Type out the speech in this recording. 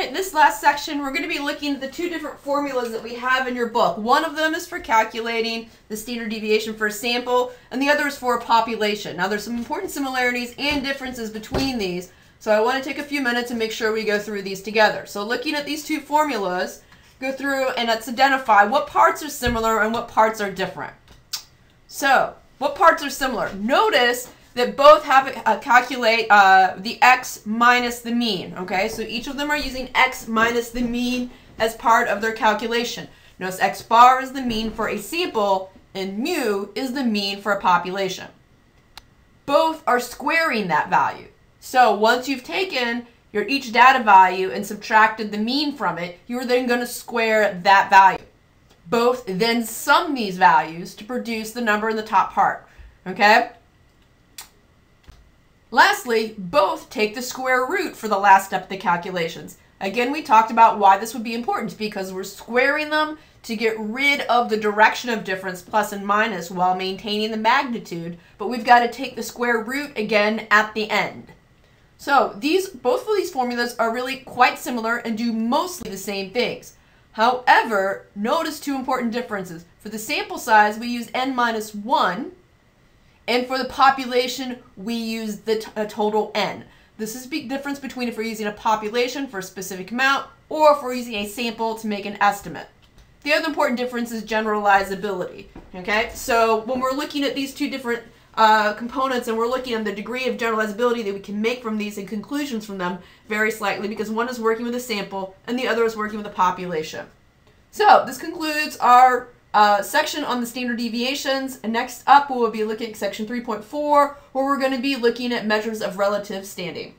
right, in this last section, we're going to be looking at the two different formulas that we have in your book. One of them is for calculating the standard deviation for a sample, and the other is for a population. Now, there's some important similarities and differences between these, so I want to take a few minutes and make sure we go through these together. So looking at these two formulas, go through and let's identify what parts are similar and what parts are different. So, what parts are similar? Notice that both have calculate the x minus the mean, okay? So each of them are using x minus the mean as part of their calculation. Notice x bar is the mean for a sample and mu is the mean for a population. Both are squaring that value. So once you've taken your each data value and subtracted the mean from it, you're then going to square that value. Both then sum these values to produce the number in the top part, okay? Lastly, both take the square root for the last step of the calculations. Again, we talked about why this would be important, because we're squaring them to get rid of the direction of difference, plus and minus, while maintaining the magnitude, but we've got to take the square root again at the end. So both of these formulas are really quite similar and do mostly the same things. However, notice two important differences. For the sample size, we use n minus 1. And for the population, we use the total n. This is the difference between if we're using a population for a specific amount or if we're using a sample to make an estimate. The other important difference is generalizability. Okay, so when we're looking at these two different components and we're looking at the degree of generalizability that we can make from these and conclusions from them vary slightly because one is working with a sample and the other is working with a population. So this concludes our section on the standard deviations, and next up we'll be looking at section 3.4, where we're going to be looking at measures of relative standing.